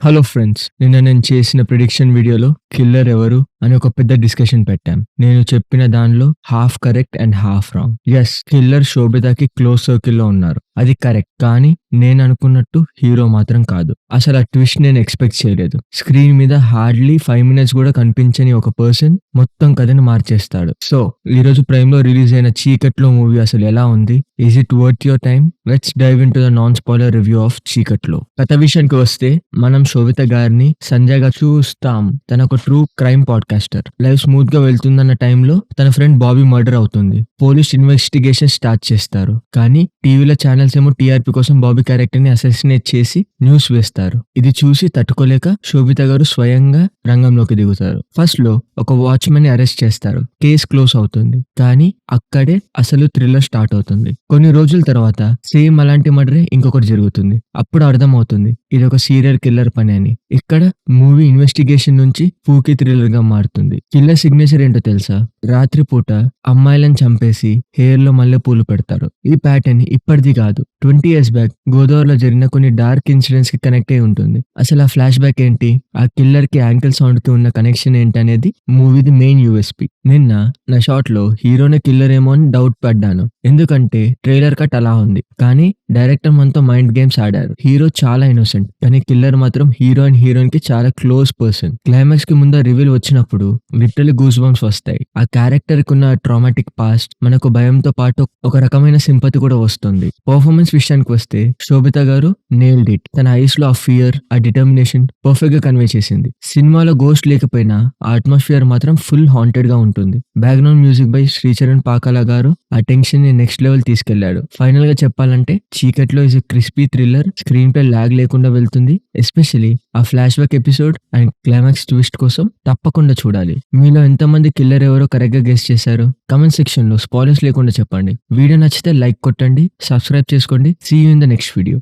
Hello friends, నిన్న నేను చేసిన ప్రిడిక్షన్ వీడియోలో కిల్లర్ ఎవరు అని ఒక పెద్ద డిస్కషన్ పెట్టాం. నేను చెప్పిన దానిలో half correct and half wrong. Yes, killer శోభితకి క్లోజ్ సర్కిల్లో ఉన్నారు, అది కరెక్ట్. కానీ నేను అనుకున్నట్టు హీరో మాత్రం కాదు. అసలు ఆ ట్విస్ట్ నేను ఎక్స్పెక్ట్ చేయలేదు. స్క్రీన్ మీద హార్డ్లీ 5 minutes కూడా కనిపించని ఒక పర్సన్ మొత్తం కథని మార్చేస్తాడు. సో ఈరోజు ప్రైమ్ లో రిలీజ్ అయిన చీకట్లో మూవీ అసలు ఎలా ఉంది? Is it worth your time? Let's dive into the non spoiler review of Cheekatlo. కథ విషయానికి వస్తే మనం శోభిత గారిని సంజయ్ గా చూస్తాం. తన ఒక true crime podcaster. Life smooth గా వెళ్తుందన్న టైంలో తన ఫ్రెండ్ బాబీ మర్డర్ అవుతుంది. పోలీస్ ఇన్వెస్టిగేషన్ స్టార్ట్ చేస్తారు. కానీ టీవీలో ఛానల్స్ ఏమో టీఆర్పీ కోసం బాబీ క్యారెక్టర్ ని అసెసినేట్ చేసి న్యూస్ వేస్తారు. ఇది చూసి తట్టుకోలేక శోభిత గారు స్వయంగా రంగంలోకి దిగుతారు. ఫస్ట్ లో ఒక వాచ్మెన్ ని అరెస్ట్ చేస్తారు. కేస్ క్లోజ్ అవుతుంది. కానీ అక్కడే అసలు థ్రిల్లర్ స్టార్ట్ అవుతుంది. కొన్ని రోజుల తర్వాత సేమ్ అలాంటి మర్డరే ఇంకొకటి జరుగుతుంది. అప్పుడు అర్థమవుతుంది ఇది ఒక సీరియల్ కిల్లర్ పని అని. ఇక్కడ మూవీ ఇన్వెస్టిగేషన్ నుంచి పూకి థ్రిల్లర్ గా మారుతుంది. కిల్లర్ సిగ్నేచర్ ఏంటో తెలుసా? రాత్రిపూట అమ్మాయిలను చంపేసి హెయిర్ లో మల్లెపూలు పెడతారు. ఈ ప్యాటర్న్ ఇప్పటిది కాదు, 20 years బ్యాక్ గోదావరిలో జరిగిన కొన్ని డార్క్ ఇన్సిడెంట్స్ కి కనెక్ట్ అయి ఉంటుంది. అసలు ఆ ఫ్లాష్ బ్యాక్ ఏంటి, ఆ కిల్లర్ కి యాంకిల్ సౌండ్ కి ఉన్న కనెక్షన్ ఏంటి అనేది మూవీది మెయిన్ యూఎస్పీ. నిన్న నా షాట్ లో హీరోనే కిల్లర్ ఏమో అని డౌట్ పడ్డాను, ఎందుకంటే ట్రైలర్ కట్ అలా ఉంది. కానీ డైరెక్టర్ మనతో మైండ్ గేమ్స్ ఆడారు. హీరో చాలా ఇన్నోసెంట్, కానీ కిల్లర్ మాత్రం హీరో అండ్ హీరోయిన్ కి చాలా క్లోజ్ పర్సన్. క్లైమాక్స్ కి ముందు రివీల్ వచ్చినప్పుడు లిటరల్లీ గూస్ బంప్స్ వస్తాయి. ఆ క్యారెక్టర్ కి ఉన్న ట్రామాటిక్ పాస్ట్ మనకు భయంతో పాటు ఒక రకమైన సింపతి కూడా వస్తుంది. పర్ఫార్మెన్స్ విషయానికి వస్తే శోభిత గారు నేల్డ్ ఇట్. తన ఐస్ లో ఆ ఫియర్, ఆ డిటర్మినేషన్ పర్ఫెక్ట్ గా కన్వే చేసింది. సినిమాలో గోస్ట్ లేకపోయినా ఆ అట్మాస్ఫియర్ మాత్రం ఫుల్ హాంటెడ్ గా ఉంటుంది. Background music by Sricharan Pakala గారు ఆ టెన్షన్ ని నెక్స్ట్ లెవెల్ తీసుకెళ్లాడు. ఫైనల్ గా చెప్పాలంటే Cheekatlo is crispy thriller. Screen పై లాగ్ లేకుండా వెళ్తుంది. ఎస్పెషల్లీ ఆ flashback episode and climax twist కోసం తప్పకుండా చూడాలి. మీలో ఎంతమంది కిల్లర్ ఎవరో కరెక్ట్ గా గెస్ చేశారు? కమెంట్ సెక్షన్ లో స్పాయిలర్స్ లేకుండా చెప్పండి. వీడియో నచ్చితే లైక్ కొట్టండి, సబ్స్క్రైబ్ చేసుకోండి. See you in the next video.